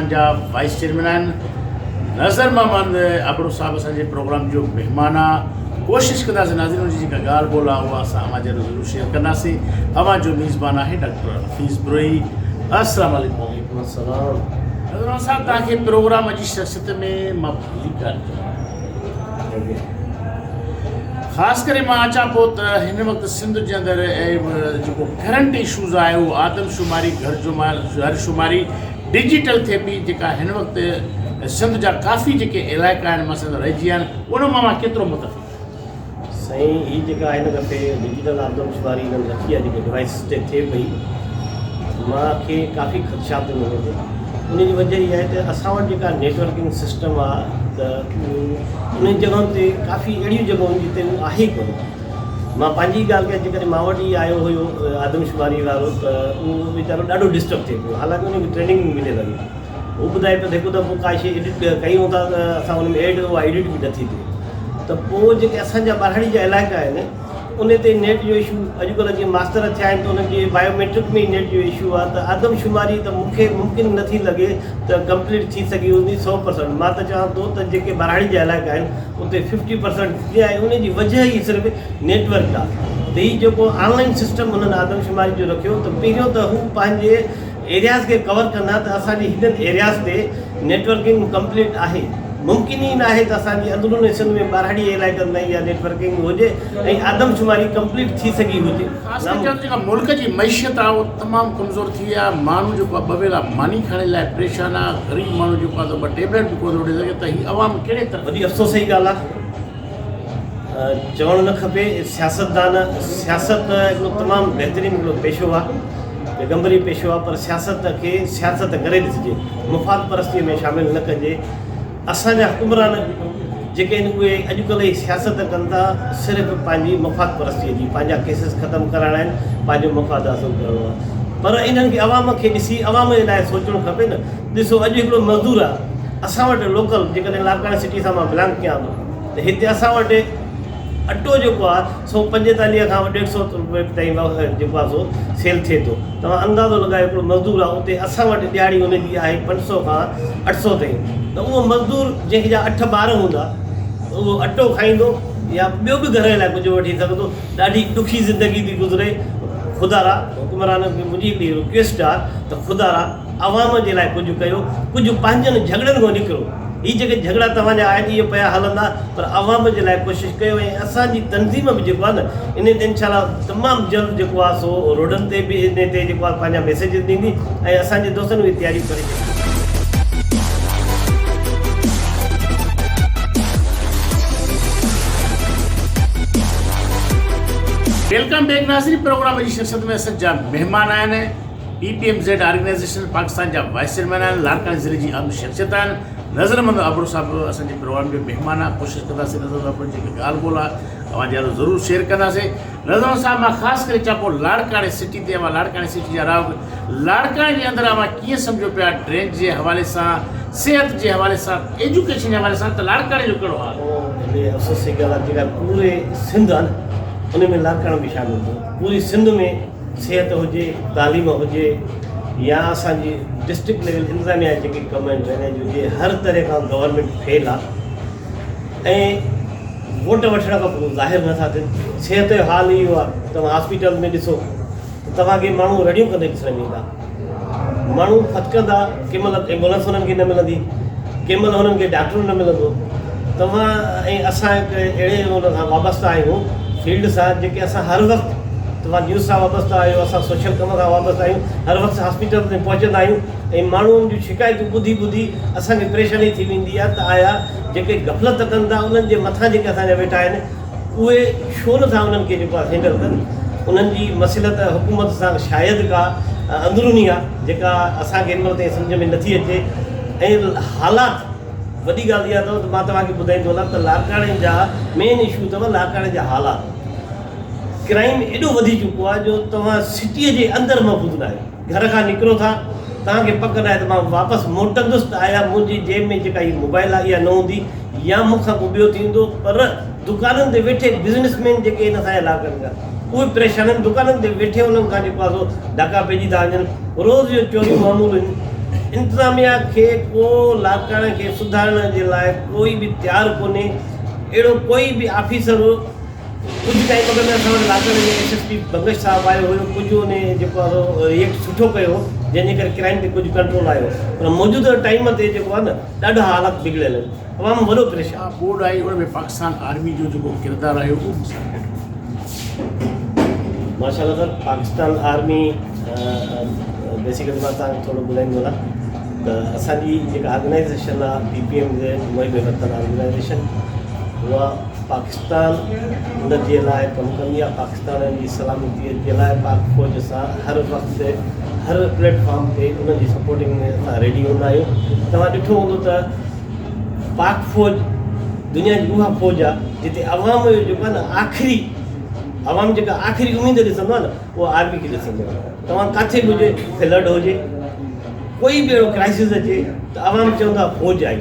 पाकिस्तान जा wise chairman आहिनि नज़र मोहम्मद अबड़ो साहब असांजे प्रोग्राम जो महिमान आहे। कोशिशि कंदासीं नाज़रीन जी जेका ॻाल्हि ॿोल आहे उहा असां अवां जरूर ज़रूरु शेयर कंदासीं। अवां जो मेज़बान आहे डॉक्टर हफ़ीज़ बुरई। अस्सलाम वालेकुम। वालेकुम अस्सलाम। नज़र साहब तव्हांखे प्रोग्राम जी शख़्सियत में मां भुली कयां ख़ासि करे मां अचां पोइ त हिन वक़्तु सिंध जे अंदरि जेको करंट इशूज़ आहे उहो आदमशुमारी घरशुमारी डिजिटल थिए पई जेका हिन वक़्तु सिंध जा काफ़ी जेके इलाइक़ा आहिनि मसइला रहिजी विया आहिनि उन मां केतिरो मुतफ़िक़ साईं हीअ जेका हिन दफ़े डिजिटल आदमशुमारी हिननि रखी आहे जेके डिवाइस ते थिए पई मूंखे काफ़ी ख़दशात मिले थो। उनजी वजह इहा आहे त असां वटि जेका नेटवर्किंग सिस्टम आहे त उन जॻहियुनि ते काफ़ी अहिड़ियूं जॻहियूं जिते आहे कोन। मां पंहिंजी ॻाल्हि कयां जेकॾहिं मां वटि ई आयो हुयो आदमशुमारी वारो त उहो वीचारो ॾाढो डिस्टर्ब थिए पियो। हालांकि उनखे ट्रेनिंग मिले लॻी। उहो ॿुधाए पियो त हिकु दफ़ो का शइ एडिट कयूं था त असां हुन में एड उहा एडिट बि नथी थिए। त पोइ जेके असांजा ॿाहिरि जा इलाइक़ा आहिनि उन ते नेट जो इशू अॼुकल्ह जीअं मास्तर थिया आहिनि त उन्हनि जे बायोमेट्रिक में नेट जो इशू आहे त आदमशुमारी त मूंखे मुमकिन नथी लॻे त कंप्लीट थी सघी हूंदी 100%। मां त चवां थो त जेके ॿाहिरि जा इलाइक़ा आहिनि उते 50% थी आहे। उनजी वजह ई सिर्फ़ु नेटवर्क आहे। त हीउ जेको ऑनलाइन सिस्टम हुननि आदमशुमारी जो रखियो त पहिरियों त हू पंहिंजे एरियाज़ खे कवर कंदा त असांजे हिननि एरियाज़ ते नेटवर्किंग कंप्लीट आहे। मुमकिन ई न आहे त असांजी अंदरूनी सिंध में ॿाहिरि इलाइक़नि में इहा नेटवर्किंग हुजे ऐं आदमशुमारी कंप्लीट थी सघी हुजे। जेका मुल्क जी मैशियत आहे उहो तमामु कमज़ोर थी आहे। माण्हू जेको आहे ॿ वेला मानी खाइण लाइ परेशान आहे। ग़रीब माण्हू जेको आहे त ॿ टेबलेट बि कोन वठी सघे। त हीअ अवाम कहिड़े तरह वॾी अफ़सोस जी ॻाल्हि आहे। चवणु न खपे सियासत हिकिड़ो तमामु बहितरीनु हिकिड़ो पेशो आहे पैगंबरी पेशो आहे पर सियासत खे सियासत करे ॾिसिजे मुफ़ाद परस्तीअ में शामिलु न कजे। असांजा हुकुमरान जेके आहिनि उहे अॼुकल्ह जी सियासत कनि था सिर्फ़ु पंहिंजी मुफ़ाद परस्तीअ जी। पंहिंजा केसिस ख़तमु कराइणा आहिनि पंहिंजो मुफ़ाद हासिलु करिणो आहे पर इन्हनि खे अवाम खे ॾिसी अवाम जे लाइ सोचणो खपे न। ॾिसो अॼु हिकिड़ो मज़दूर आहे असां वटि लोकल जेकॾहिं लाड़काणे सिटी सां मां बिलोंग कयां थो त हिते असां वटि अटो जेको आहे 145 खां 150 रुपए ताईं जेको आहे सो सेल थिए थो। तव्हां अंदाज़ो लॻायो हिकिड़ो मज़दूर आहे उते असां वटि ॾियारी हुनजी आहे 500 खां 800 ताईं। त उहो मज़दूर जंहिंजा 8 ॿार हूंदा उहो अटो खाईंदो या ॿियो बि घर लाइ कुझु वठी सघंदो। ॾाढी ॾुखी ज़िंदगी थी गुज़रे। ख़ुदारा हुकुमरान खे मुंहिंजी हिकिड़ी रिक्वेस्ट आहे त ख़ुदारा अवाम जे लाइ कुझु कयो। कुझु पंहिंजनि झगड़नि खां निकिरो। हीअ जेके झगड़ा तव्हांजा आहिनि इहे पिया हलंदा पर अवाम जे लाइ कोशिशि कयो। ऐं असांजी तनज़ीम बि जेको आहे न इन ते इनशाला तमामु जल्द जेको आहे सो रोडनि ते बि इन ते जेको आहे पंहिंजा मैसेजिस ॾींदी ऐं असांजे दोस्तनि बि तयारी करे छॾी। वेलकम बैक नाज़रीन। प्रोग्राम जी शख़्सियत में असांजा महिमान आहिनि PPMZ ऑर्गेनाइज़ेशन पाकिस्तान जा वाइस चेयरमैन आहिनि। लाड़काणे ज़िले जी अहम शख़्सियत आहिनि। नज़र मोहम्मद अबड़ो साहब असांजे प्रोग्राम जो महिमान आहे। कोशिशि कंदासीं नज़र साहब जेकी ॻाल्हि ॿोल आहे अवां जरूर ज़रूरु शेयर कंदासीं। नज़र साहब मां ख़ासि करे चवां पोइ लाड़काणे सिटी ते लाड़काणे सिटी जा राग लाड़काणे जे अंदरि मां कीअं सम्झो पिया ड्रेन जे हवाले सां सिहत जे हवाले सां एजुकेशन जे हवाले सां त लाड़काणे जो कहिड़ो हाल आहे। अफ़सोस जी ॻाल्हि आहे जेका पूरे सिंध आहे न उन में लाड़काणो बि शामिलु थियो। पूरी सिंध में सिहत हुजे तालीम हुजे या असांजी डिस्ट्रिक्ट लेवल इंतिज़ामिया जेके कम आहिनि ड्रेनेज हुजे हर तरह खां गवर्नमेंट फेल आहे ऐं वोट वठण खां पोइ ज़ाहिर नथा थियनि। सिहत जो हाल इहो आहे तव्हां हॉस्पिटल में ॾिसो त तव्हांखे माण्हू रड़ियूं कंदे ॾिसण में ईंदा। माण्हू फटकंदा कंहिं महिल एम्बुलेंस हुननि खे न मिलंदी कंहिं महिल हुननि खे डॉक्टर न मिलंदो। तव्हां ऐं असां अहिड़े हुन सां वाबस्ता आहियूं फील्ड सां जेके असां हर वक़्तु तव्हां न्यूज़ सां वाबस्ता आहियो असां सोशल कम सां वाबस्ता आहियूं। हर वक़्तु हॉस्पिटल ते पहुचंदा आहियूं ऐं माण्हुनि जूं शिकायतूं ॿुधी असांखे परेशानी थी वेंदी आहे त आया जेके गफ़लत कनि था उन्हनि जे मथां जेके असांजा वेठा आहिनि उहे छो नथा उन्हनि खे जेको आहे हैंडल कनि। उन्हनि जी मसइलत हुकूमत सां शायदि का अंदरूनी आहे जेका असांखे हिन महिल ताईं सम्झ में नथी अचे। ऐं हालात वॾी ॻाल्हि इहा अथव त मां तव्हांखे ॿुधाईंदो हलां त लाड़काणे जा मेन इशू अथव लाड़काणे जा हालात। क्राइम एॾो वधी चुको आहे जो तव्हां सिटीअ जे अंदरि महफ़ूज़ न आहे। घर खां निकिरो था तव्हांखे पक न आहे त मां वापसि मोटंदुसि त आया मुंहिंजी जेब में जेका हीअ मोबाइल आहे इहा न हूंदी या मूंखां को ॿियो थींदो। पर दुकाननि ते वेठे बिज़नेसमैन जेके आहिनि असांजे इलाइक़नि जा उहे परेशान आहिनि। दुकाननि ते वेठे उन्हनि खां जेको आहे सो डाका पइजी था वञनि। रोज़ जो चोरियूं मामूल आहिनि। इंतिज़ामिया खे को लाड़काणे खे सुधारण जे लाइ कोई बि तयारु कोन्हे। अहिड़ो कोई बि ऑफिसर कुझु टाइम अॻु में असां वटि लाड़काणे जे SSP बंगश साहिबु आयो हुयो, कुझु उन जेको आहे रिएक्ट सुठो कयो, जंहिंजे करे क्राइम ते कुझु कंट्रोल आयो। पर मौजूदा टाइम ते जेको आहे न ॾाढा हालात बिगड़ियल आहिनि, तमामु वॾो परेशान। बोर्ड आई उन में पाकिस्तान आर्मी जो जेको किरदारु आहे उहो माशाल्लाह सर, पाकिस्तान आर्मी बेसिकली मां तव्हांखे थोरो ॿुधाईंदो न त असांजी जेका ऑर्गेनाइज़ेशन आहे PPMZ मुहिब वतन ऑर्गेनाइज़ेशन, उहा पाकिस्तान उन जे लाइ कमु कंदी आहे। पाकिस्तान जी सलामतीअ जे लाइ पाक फ़ौज सां हर वक़्तु हर प्लेटफॉर्म ते उन जी सपोर्टिंग में असां रेडी हूंदा आहियूं। तव्हां ॾिठो हूंदो त पाक फ़ौज दुनिया जी उहा फ़ौज आहे जिते अवाम जो जेको आहे न आख़िरी अवाम जेका आख़िरी उमेद ॾिसंदो आहे न, उहा आर्मी खे ॾिसंदो आहे। तव्हां किथे बि हुजे, फ्लड हुजे, कोई बि अहिड़ो क्राइसिस अचे त अवाम चवंदा फ़ौज आई।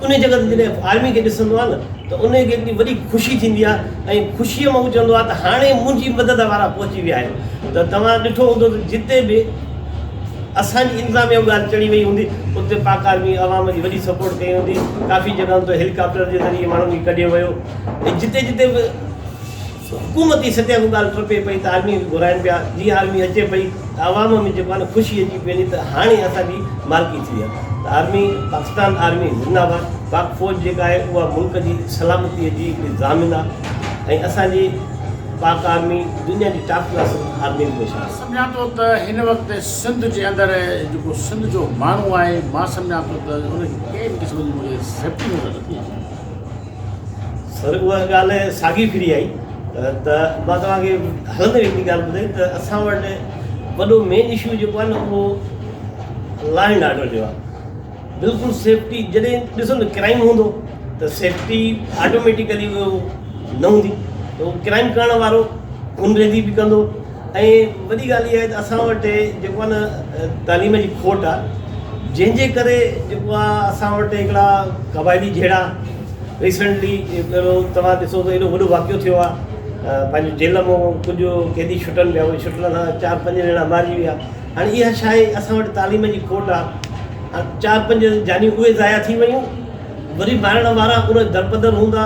उन जॻह ते जॾहिं आर्मी खे ॾिसंदो आहे न त उनखे हिकिड़ी वॾी ख़ुशी थींदी आहे ऐं ख़ुशीअ मां हू चवंदो आहे त हाणे मुंहिंजी मदद वारा पहुची विया आहिनि। त तव्हां ॾिठो हूंदो त जिते बि असांजी इंतिज़ामिया ॻाल्हि चढ़ी वई हूंदी, उते पाक आर्मी अवाम जी वॾी सपोर्ट कई हूंदी। काफ़ी जॻहियुनि ते हेलीकॉप्टर जे ज़रिए माण्हुनि खे कढियो वियो ऐं जिते जिते बि हुकूमती सतह खां ॻाल्हि टपे पई त आर्मी घुराइनि पिया। जीअं आर्मी अचे पई त अवाम में जेको आहे न ख़ुशी अची पई त हाणे असांजी मालिकी थी आहे। त आर्मी पाकिस्तान आर्मी ज़िंदाबाद। पाक फ़ौज जेका आहे उहा मुल्क जी सलामतीअ जी हिकिड़ी ज़ामिन आहे ऐं असांजी पाक आर्मी दुनिया जी टॉप क्लास आर्मी में शामिल। सम्झां थो त हिन वक़्तु सिंध जे अंदरि जेको सिंध जो माण्हू आहे, मां सम्झां थो त उनखे कंहिं बि क़िस्म जी सेफ्टी नज़र नथी अचे। सर, उहा ॻाल्हि साॻी फिरी आई त मां तव्हांखे हलंदे हिकिड़ी ॻाल्हि ॿुधाई त असां वटि वॾो मेन इशू जेको आहे न उहो लॉ एंड ऑर्डर जो आहे। बिल्कुलु सेफ्टी जॾहिं ॾिसो न क्राइम हूंदो त सेफ्टी ऑटोमेटिकली उहो न हूंदी, त उहो क्राइम करण वारो गुनरेज़ी बि कंदो। ऐं वॾी ॻाल्हि इहा आहे त असां वटि जेको आहे न तालीम जी खोट आहे, जंहिंजे करे जेको आहे असां वटि हिकिड़ा क़बाइली जहिड़ा रिसेंटली तव्हां ॾिसो त एॾो वॾो वाक़ियो थियो आहे। पंहिंजो जेल मां कुझु कैदी छुटनि पिया, उहे छुटण सां 4-5 ॼणा मारिजी विया। हाणे इहा छा आहे, असां वटि तालीम जी खोट आहे। 4-5 जानियूं उहे ज़ाया थी वियूं, वरी मारण वारा उन दरपदर हूंदा।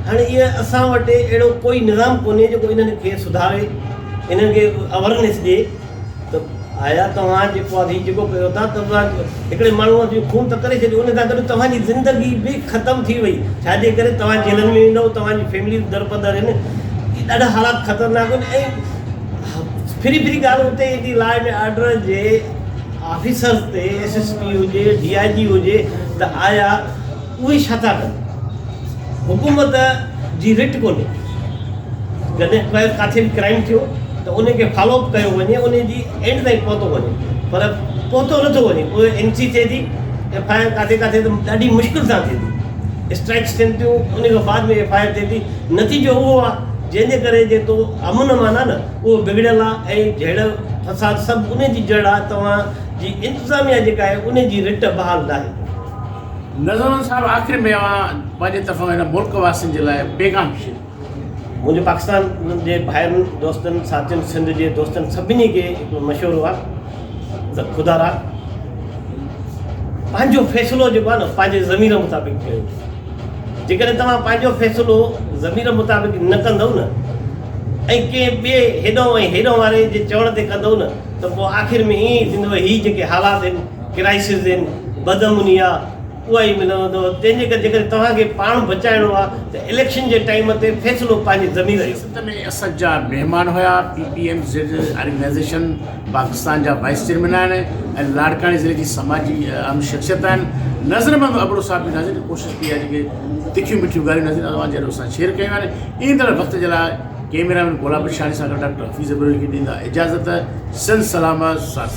हाणे इहा असां वटि अहिड़ो कोई निज़ाम कोन्हे जेको इन्हनि खे सुधारे, इन्हनि खे अवेयरनेस ॾिए। त आया तव्हां जेको आहे जेको कयो था, तव्हां हिकिड़े माण्हूअ जो खून त करे छॾियो, उन सां गॾु तव्हांजी ज़िंदगी बि ख़तमु थी वई। छाजे करे तव्हां जेलनि में ईंदव, तव्हांजी फैमिली दरपदर आहिनि। ॾाढा हालात ख़तरनाक आहिनि। ऐं फिरी ॻाल्हि हुते हेॾी law and order J officers ते SSP हुजे, DIG हुजे, त आया उहे छा था कनि? हुकूमत जी रिट कोन्हे। जॾहिं किथे बि क्राइम थियो त उनखे फॉलोअप कयो वञे, उन जी एंड ताईं पहुतो वञे, पर पहुतो नथो वञे। उहे NC थिए थी, FIR किथे त ॾाढी मुश्किल सां थिए थी, स्ट्राइक्स थियनि थियूं, उन खां बाद में FIR थिए थी। नतीजो उहो आहे जंहिंजे करे जेको अमन माना न उहो बिगड़ियल आहे ऐं जहिड़ा फसाद सभु उन जी जड़ आहे। तव्हांजी इंतिज़ामिया जेका आहे उन जी रिट बहाल न आहे। नज़रमंद साहिबु, आख़िर में पंहिंजे तरफ़ां हिन मुल्क वासियुनि जे लाइ पैगाम शे। मुंहिंजो पाकिस्तान जे भाइरनि दोस्तनि साथियुनि सिंध जे दोस्तनि सभिनी खे हिकिड़ो मशवरो आहे त ख़ुदा पंहिंजो फ़ैसिलो जेको आहे न पंहिंजे ज़मीर मुताबिक़ कयो। जेकॾहिं तव्हां पंहिंजो फ़ैसिलो ज़मीर मुताबिक़ न कंदव न ऐं कंहिं ॿिए हेॾो ऐं हेॾो वारे जे चवण ते कंदव न, त पोइ आख़िर में ईअं ई थींदो। हीअ जेके हालात आहिनि, क्राइसिस आहिनि, बदअमनी आहे, उहा ई मिलंदो। तंहिंजे करे जेकॾहिं तव्हांखे पाण बचाइणो आहे त इलेक्शन जे टाइम ते फ़ैसिलो पंहिंजे ज़मीर जो। सिंध में असांजा महिमान हुआ PPMZ ऑर्गेनाइज़ेशन पाकिस्तान जा वाइस चेयरमैन आहिनि ऐं लाड़काणे ज़िले जी समाजी अहम शख़्सियत आहिनि। नज़रमंद अबड़ो साहिब नाज़रीन कोशिशि कई आहे जेके तिखियूं मिठियूं ॻाल्हियूं नज़र तव्हांजे असां शेयर कयूं आहिनि। ईंदड़ वक़्त जे लाइ कैमरामैन गुलाब शानी सां गॾु डॉक्टर हफ़ीज़ अबरोही खे ॾींदा इजाज़त। सिंध सलामत साथ।